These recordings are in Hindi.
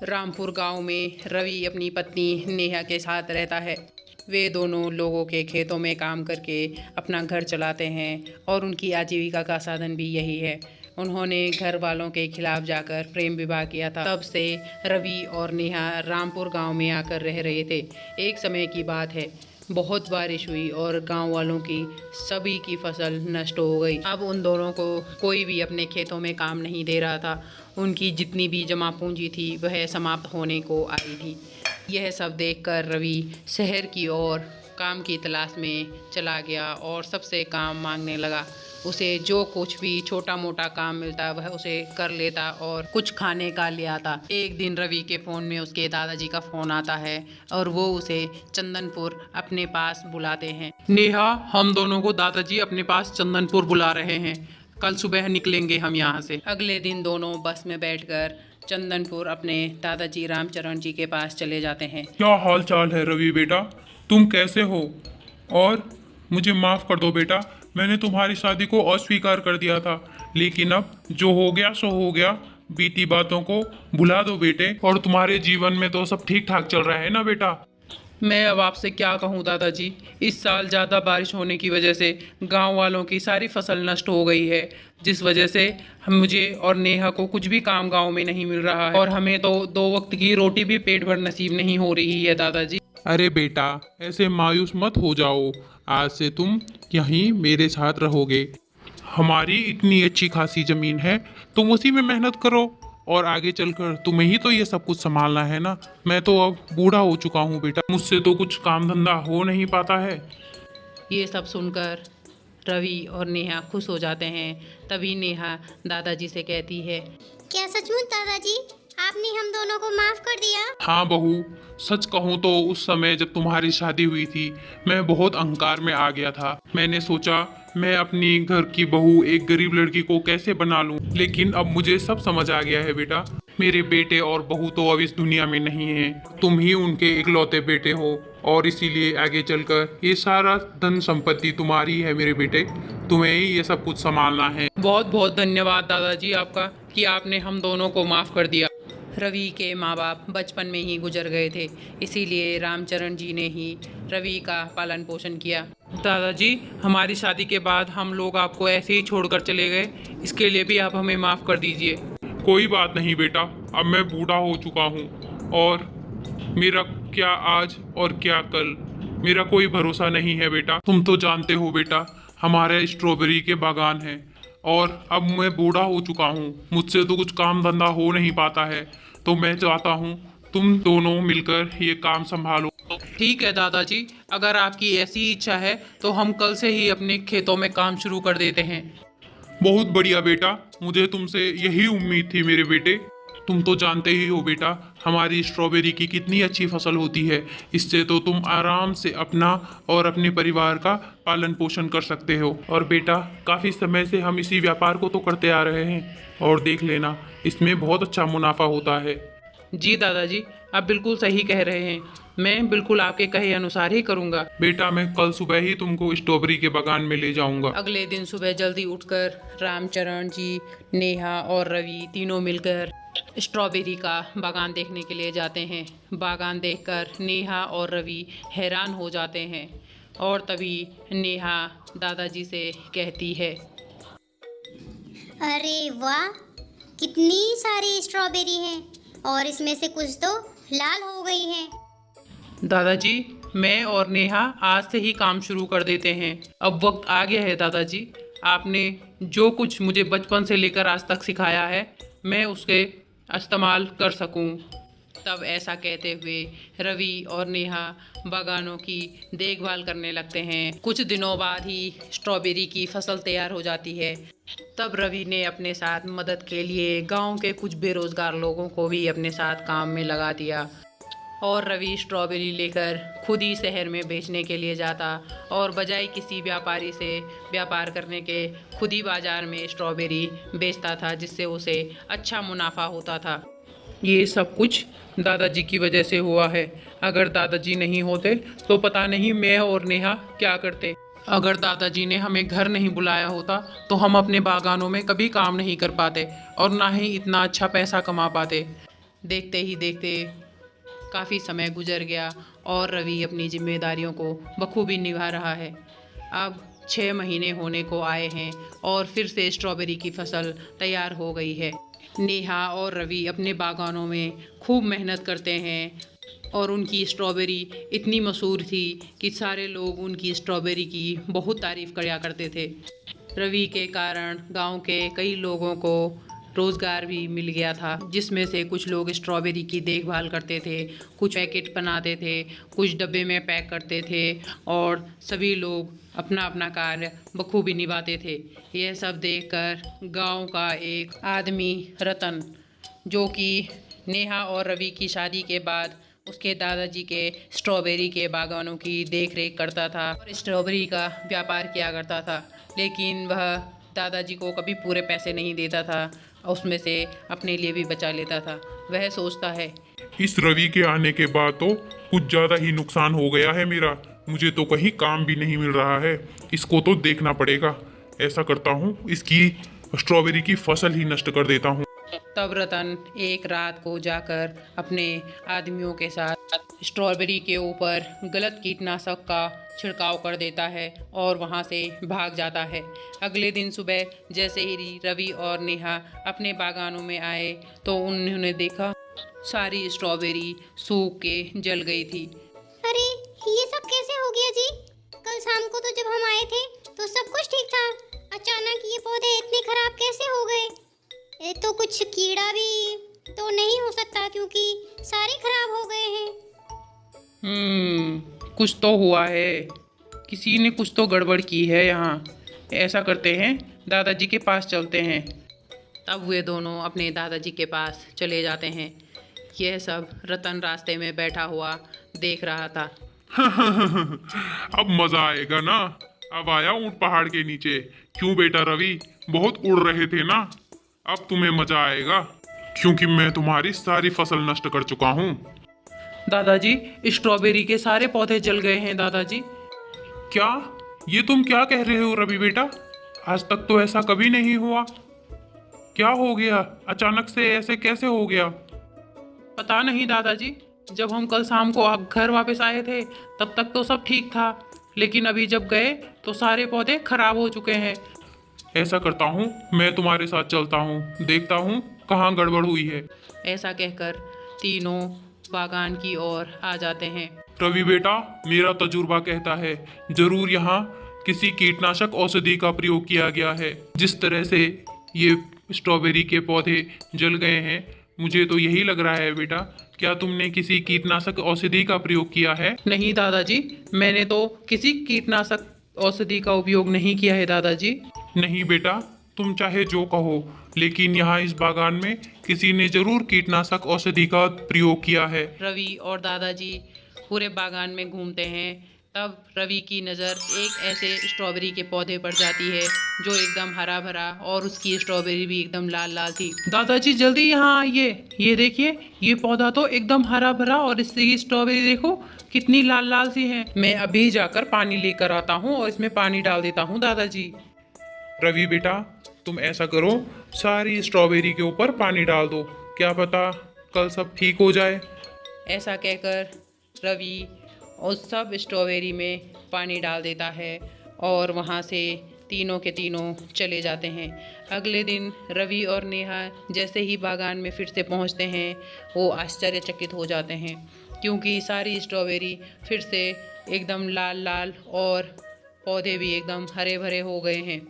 रामपुर गांव में रवि अपनी पत्नी नेहा के साथ रहता है। वे दोनों लोगों के खेतों में काम करके अपना घर चलाते हैं और उनकी आजीविका का साधन भी यही है। उन्होंने घर वालों के खिलाफ जाकर प्रेम विवाह किया था। तब से रवि और नेहा रामपुर गांव में आकर रह रहे थे। एक समय की बात है, बहुत बारिश हुई और गांव वालों की सभी की फसल नष्ट हो गई। अब उन दोनों को कोई भी अपने खेतों में काम नहीं दे रहा था। उनकी जितनी भी जमा पूंजी थी वह समाप्त होने को आई थी। यह सब देखकर रवि शहर की ओर काम की तलाश में चला गया और सबसे काम मांगने लगा। उसे जो कुछ भी छोटा मोटा काम मिलता वह उसे कर लेता और कुछ खाने का ले आता। एक दिन रवि के फ़ोन में उसके दादाजी का फ़ोन आता है और वो उसे चंदनपुर अपने पास बुलाते हैं। नेहा, हम दोनों को दादाजी अपने पास चंदनपुर बुला रहे हैं। कल सुबह निकलेंगे हम यहाँ से। अगले दिन दोनों बस में बैठकर चंदनपुर अपने दादाजी रामचरण जी के पास चले जाते हैं। क्या हाल चाल है रवि बेटा, तुम कैसे हो? और मुझे माफ़ कर दो बेटा, मैंने तुम्हारी शादी को अस्वीकार कर दिया था, लेकिन अब जो हो गया सो हो गया। बीती बातों को भुला दो बेटे। और तुम्हारे जीवन में तो सब ठीक ठाक चल रहा है ना बेटा? मैं अब आपसे क्या कहूँ दादाजी, इस साल ज़्यादा बारिश होने की वजह से गांव वालों की सारी फसल नष्ट हो गई है, जिस वजह से मुझे और नेहा को कुछ भी काम गांव में नहीं मिल रहा है और हमें तो 2 वक्त की रोटी भी पेट भर नसीब नहीं हो रही है दादाजी। अरे बेटा, ऐसे मायूस मत हो जाओ। आज से तुम यहीं मेरे साथ रहोगे। हमारी इतनी अच्छी खासी जमीन है, तुम उसी में मेहनत करो और आगे चलकर तुम्हें ही तो ये सब कुछ संभालना है ना। मैं तो अब बूढ़ा हो चुका हूँ बेटा, मुझसे तो कुछ काम धंधा हो नहीं पाता है। ये सब सुनकर रवि और नेहा खुश हो जाते हैं। तभी नेहा दादाजी से कहती है, क्या सचमुच दादाजी आपने हम दोनों को माफ कर दिया? हाँ बहू, सच कहूँ तो उस समय जब तुम्हारी शादी हुई थी मैं बहुत अहंकार में आ गया था। मैंने सोचा मैं अपनी घर की बहू एक गरीब लड़की को कैसे बना लूं, लेकिन अब मुझे सब समझ आ गया है बेटा। मेरे बेटे और बहू तो अब इस दुनिया में नहीं है, तुम ही उनके इकलौते बेटे हो और इसीलिए आगे चलकर ये सारा धन संपत्ति तुम्हारी है मेरे बेटे। तुम्हें ही ये सब कुछ संभालना है। बहुत बहुत धन्यवाद दादाजी आपका कि आपने हम दोनों को माफ़ कर दिया। रवि के माँ बाप बचपन में ही गुजर गए थे, इसीलिए रामचरण जी ने ही रवि का पालन पोषण किया। दादाजी, हमारी शादी के बाद हम लोग आपको ऐसे ही छोड़कर चले गए, इसके लिए भी आप हमें माफ़ कर दीजिए। कोई बात नहीं बेटा, अब मैं बूढ़ा हो चुका हूँ और मेरा क्या आज और क्या कल, मेरा कोई भरोसा नहीं है बेटा। तुम तो जानते हो बेटा, हमारे स्ट्रॉबेरी के बागान हैं और अब मैं बूढ़ा हो चुका हूँ, मुझसे तो कुछ काम धंधा हो नहीं पाता है। तो मैं चाहता हूँ तुम दोनों मिलकर ये काम संभालो। ठीक है दादाजी, अगर आपकी ऐसी इच्छा है तो हम कल से ही अपने खेतों में काम शुरू कर देते हैं। बहुत बढ़िया बेटा, मुझे तुमसे यही उम्मीद थी मेरे बेटे। तुम तो जानते ही हो बेटा, हमारी स्ट्रॉबेरी की कितनी अच्छी फसल होती है। इससे तो तुम आराम से अपना और अपने परिवार का पालन पोषण कर सकते हो। और बेटा, काफ़ी समय से हम इसी व्यापार को तो करते आ रहे हैं और देख लेना, इसमें बहुत अच्छा मुनाफा होता है। जी दादाजी, आप बिल्कुल सही कह रहे हैं, मैं बिल्कुल आपके कहे अनुसार ही करूँगा। बेटा, मैं कल सुबह ही तुमको स्ट्रॉबेरी के बागान में ले जाऊंगा। अगले दिन सुबह जल्दी उठकर रामचरण जी, नेहा और रवि तीनों मिलकर स्ट्रॉबेरी का बागान देखने के लिए जाते हैं। बागान देखकर नेहा और रवि हैरान हो जाते हैं और तभी नेहा दादाजी से कहती है, अरे वाह, कितनी सारी स्ट्रॉबेरी हैं और इसमें से कुछ तो लाल हो गई हैं। दादाजी, मैं और नेहा आज से ही काम शुरू कर देते हैं। अब वक्त आ गया है दादाजी, आपने जो कुछ मुझे बचपन से लेकर आज तक सिखाया है मैं उसके इस्तेमाल कर सकूं। तब ऐसा कहते हुए रवि और नेहा बागानों की देखभाल करने लगते हैं। कुछ दिनों बाद ही स्ट्रॉबेरी की फसल तैयार हो जाती है। तब रवि ने अपने साथ मदद के लिए गांव के कुछ बेरोजगार लोगों को भी अपने साथ काम में लगा दिया और रवि स्ट्रॉबेरी लेकर खुद ही शहर में बेचने के लिए जाता और बजाय किसी व्यापारी से व्यापार करने के खुद ही बाजार में स्ट्रॉबेरी बेचता था, जिससे उसे अच्छा मुनाफा होता था। ये सब कुछ दादाजी की वजह से हुआ है। अगर दादाजी नहीं होते तो पता नहीं मैं और नेहा क्या करते। अगर दादाजी ने हमें घर नहीं बुलाया होता तो हम अपने बागानों में कभी काम नहीं कर पाते और ना ही इतना अच्छा पैसा कमा पाते। देखते ही देखते काफ़ी समय गुजर गया और रवि अपनी जिम्मेदारियों को बखूबी निभा रहा है। अब 6 महीने होने को आए हैं और फिर से स्ट्रॉबेरी की फसल तैयार हो गई है। नेहा और रवि अपने बागानों में खूब मेहनत करते हैं और उनकी स्ट्रॉबेरी इतनी मशहूर थी कि सारे लोग उनकी स्ट्रॉबेरी की बहुत तारीफ़ किया करते थे। रवि के कारण गांव के कई लोगों को रोज़गार भी मिल गया था, जिसमें से कुछ लोग स्ट्रॉबेरी की देखभाल करते थे, कुछ पैकेट बनाते थे, कुछ डब्बे में पैक करते थे और सभी लोग अपना अपना कार्य बखूबी निभाते थे। यह सब देखकर गांव का एक आदमी रतन, जो कि नेहा और रवि की शादी के बाद उसके दादाजी के स्ट्रॉबेरी के बागानों की देख रेख करता था और स्ट्रॉबेरी का व्यापार किया करता था, लेकिन वह दादाजी को कभी पूरे पैसे नहीं देता था, उसमें से अपने लिए भी बचा लेता था। वह सोचता है, इस रवि के आने के बाद तो कुछ ज्यादा ही नुकसान हो गया है मेरा। मुझे तो कहीं काम भी नहीं मिल रहा है। इसको तो देखना पड़ेगा। ऐसा करता हूँ, इसकी स्ट्रॉबेरी की फसल ही नष्ट कर देता हूँ। तब रतन एक रात को जाकर अपने आदमियों के साथ स्ट्रॉबेरी के ऊपर गलत कीटनाशक का छिड़काव कर देता है और वहां से भाग जाता है। अगले दिन सुबह जैसे ही रवि और नेहा अपने बागानों में आए तो उन्होंने देखा सारी स्ट्रॉबेरी सूख के जल गई थी। अरे ये सब कैसे हो गया जी? कल शाम को तो जब हम आए थे तो सब कुछ ठीक था, अचानक ये पौधे इतने खराब कैसे हो गए? ये तो कुछ कीड़ा भी तो नहीं हो सकता क्योंकि सारे खराब हो गए हैं। कुछ तो हुआ है। किसी ने कुछ तो गड़बड़ की है यहाँ। ऐसा करते हैं, दादाजी के पास चलते हैं। तब वे दोनों अपने दादाजी के पास चले जाते हैं। यह सब रतन रास्ते में बैठा हुआ देख रहा था। अब मजा आएगा ना। अब आया ऊंट पहाड़ के नीचे। क्यों बेटा रवि, बहुत उड़ रहे थे ना? अब तुम्हें मजा आएगा क्योंकि मैं तुम्हारी सारी फसल नष्ट कर चुका हूँ। दादाजी, स्ट्रॉबेरी के सारे पौधे जल गए हैं दादाजी। क्या? ये तुम क्या कह रहे हो रवि बेटा? आज तक तो ऐसा कभी नहीं हुआ। क्या हो गया? अचानक से ऐसे कैसे हो गया? पता नहीं दादाजी, जब हम कल शाम को घर वापस आए थे तब तक तो सब ठीक था, लेकिन अभी जब गए तो सारे पौधे खराब हो चुके हैं। ऐसा करता हूँ, मैं तुम्हारे साथ चलता हूँ, देखता हूँ कहाँ गड़बड़ हुई है। ऐसा कहकर तीनों बागान की ओर आ जाते हैं। रवि बेटा, मेरा तजुर्बा कहता है जरूर यहाँ किसी कीटनाशक औषधि का प्रयोग किया गया है। जिस तरह से ये स्ट्रॉबेरी के पौधे जल गए हैं, मुझे तो यही लग रहा है बेटा। क्या तुमने किसी कीटनाशक औषधि का प्रयोग किया है? नहीं दादाजी, मैंने तो किसी कीटनाशक औषधि का उपयोग नहीं किया है दादाजी। नहीं बेटा, तुम चाहे जो कहो, लेकिन यहाँ इस बागान में किसी ने जरूर कीटनाशक औषधि का प्रयोग किया है। रवि और दादाजी पूरे बागान में घूमते हैं। तब रवि की नज़र एक ऐसे स्ट्रॉबेरी के पौधे पर जाती है जो एकदम हरा भरा और उसकी स्ट्रॉबेरी भी एकदम लाल लाल थी। दादाजी जल्दी यहाँ आइए। ये देखिए, ये पौधा तो एकदम हरा भरा और इसकी स्ट्रॉबेरी देखो कितनी लाल लाल सी है। मैं अभी जाकर पानी लेकर आता हूँ और इसमें पानी डाल देता हूँ दादाजी। रवि बेटा, तुम ऐसा करो, सारी स्ट्रॉबेरी के ऊपर पानी डाल दो। क्या पता कल सब ठीक हो जाए। ऐसा कहकर रवि उस सब स्ट्रॉबेरी में पानी डाल देता है और वहाँ से तीनों के तीनों चले जाते हैं। अगले दिन रवि और नेहा जैसे ही बागान में फिर से पहुँचते हैं, वो आश्चर्यचकित हो जाते हैं क्योंकि सारी स्ट्रॉबेरी फिर से एकदम लाल लाल और पौधे भी एकदम हरे भरे हो गए हैं।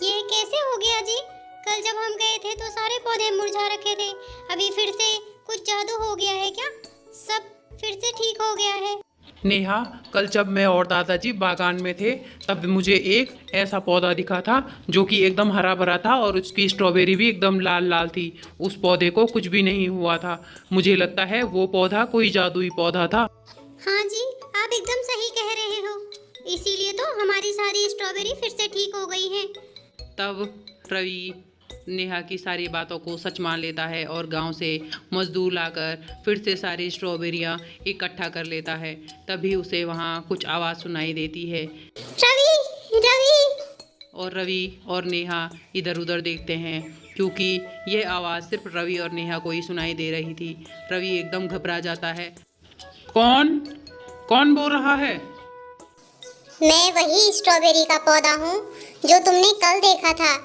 ये कैसे हो गया जी? कल जब हम गए थे तो सारे पौधे मुरझा रखे थे, अभी फिर से कुछ जादू हो गया है क्या? सब फिर से ठीक हो गया है? नेहा, कल जब मैं और दादाजी बागान में थे तब मुझे एक ऐसा पौधा दिखा था जो कि एकदम हरा भरा था और उसकी स्ट्रॉबेरी भी एकदम लाल लाल थी। उस पौधे को कुछ भी नहीं हुआ था। मुझे लगता है वो पौधा कोई जादुई पौधा था। हाँ जी, आप एकदम सही कह रहे हो। इसीलिए तो हमारी सारी स्ट्रॉबेरी फिर से ठीक हो गई है। तब रवि नेहा की सारी बातों को सच मान लेता है और गांव से मजदूर लाकर फिर से सारी स्ट्रॉबेरियां इकट्ठा कर लेता है। तभी उसे वहां कुछ आवाज़ सुनाई देती है। रवि, रवि, और रवि और नेहा इधर उधर देखते हैं क्योंकि ये आवाज़ सिर्फ रवि और नेहा को ही सुनाई दे रही थी। रवि एकदम घबरा जाता है। कौन कौन बोल रहा है? मैं वही स्ट्रॉबेरी का पौधा हूँ जो तुमने कल देखा था।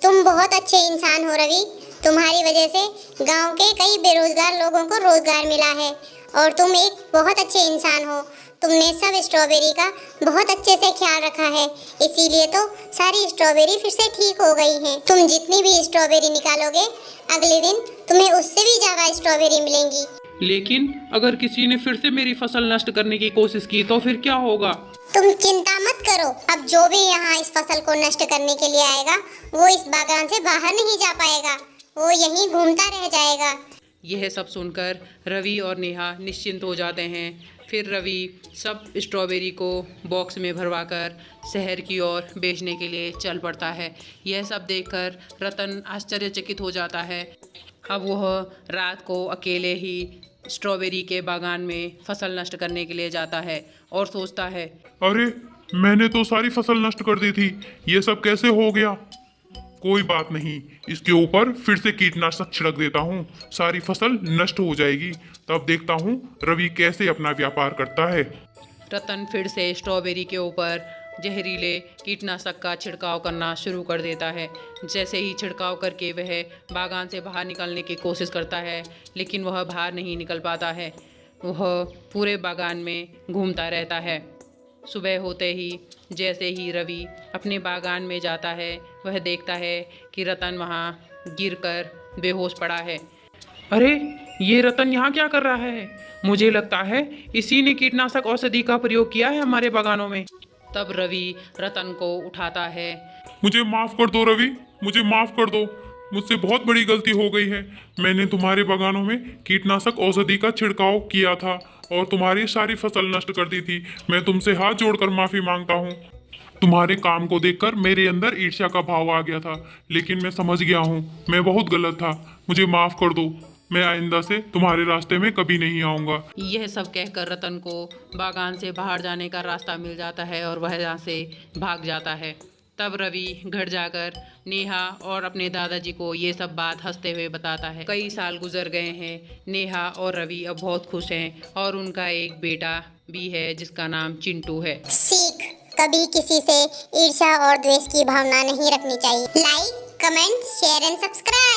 तुम बहुत अच्छे इंसान हो रवि। तुम्हारी वजह से गांव के कई बेरोजगार लोगों को रोजगार मिला है और तुम एक बहुत अच्छे इंसान हो। तुमने सब स्ट्रॉबेरी का बहुत अच्छे से ख्याल रखा है, इसीलिए तो सारी स्ट्रॉबेरी फिर से ठीक हो गई हैं। तुम जितनी भी स्ट्रॉबेरी निकालोगे अगले दिन तुम्हें उससे भी ज़्यादा स्ट्रॉबेरी मिलेंगी। लेकिन अगर किसी ने फिर से मेरी फसल नष्ट करने की कोशिश की तो फिर क्या होगा? तुम चिंता मत करो। अब जो भी यहाँ इस फसल को नष्ट करने के लिए आएगा वो इस बागान से बाहर नहीं जा पाएगा, वो यहीं घूमता रह जाएगा। यह सब सुनकर रवि और नेहा निश्चिंत हो जाते हैं। फिर रवि सब स्ट्रॉबेरी को बॉक्स में भरवाकर शहर की ओर बेचने के लिए चल पड़ता है। यह सब देखकर रतन आश्चर्यचकित हो जाता है। अब वह रात को अकेले ही स्ट्रॉबेरी के बागान में फसल नष्ट करने के लिए जाता है और सोचता है, अरे मैंने तो सारी फसल नष्ट कर दी थी, ये सब कैसे हो गया? कोई बात नहीं, इसके ऊपर फिर से कीटनाशक छिड़क देता हूँ, सारी फसल नष्ट हो जाएगी। तब देखता हूँ रवि कैसे अपना व्यापार करता है। रतन फिर से स्ट्रॉबेरी के ऊपर जहरीले कीटनाशक का छिड़काव करना शुरू कर देता है। जैसे ही छिड़काव करके वह बागान से बाहर निकलने की कोशिश करता है, लेकिन वह बाहर नहीं निकल पाता है। वह पूरे बागान में घूमता रहता है। सुबह होते ही जैसे ही रवि अपने बागान में जाता है, वह देखता है कि रतन वहाँ गिरकर बेहोश पड़ा है। अरे ये रतन यहाँ क्या कर रहा है? मुझे लगता है इसी ने कीटनाशक औषधि का प्रयोग किया है हमारे बागानों में। तब रवि रतन को उठाता है। मुझे माफ कर दो रवि, मुझे माफ कर दो, मुझसे बहुत बड़ी गलती हो गई है। मैंने तुम्हारे बागानों में कीटनाशक औषधि का छिड़काव किया था और तुम्हारी सारी फसल नष्ट कर दी थी। मैं तुमसे हाथ जोड़कर माफी मांगता हूँ। तुम्हारे काम को देखकर मेरे अंदर ईर्ष्या का भाव आ गया था, लेकिन मैं समझ गया हूँ मैं बहुत गलत था। मुझे माफ कर दो, मैं आइंदा से तुम्हारे रास्ते में कभी नहीं आऊँगा। यह सब कहकर रतन को बागान से बाहर जाने का रास्ता मिल जाता है और वह यहाँ से भाग जाता है। तब रवि घर जाकर नेहा और अपने दादाजी को ये सब बात हंसते हुए बताता है। कई साल गुजर गए हैं। नेहा और रवि अब बहुत खुश हैं और उनका एक बेटा भी है जिसका नाम चिंटू है। सीख, कभी किसी से ईर्ष्या और द्वेष की भावना नहीं रखनी चाहिए। Like, comment, share and subscribe.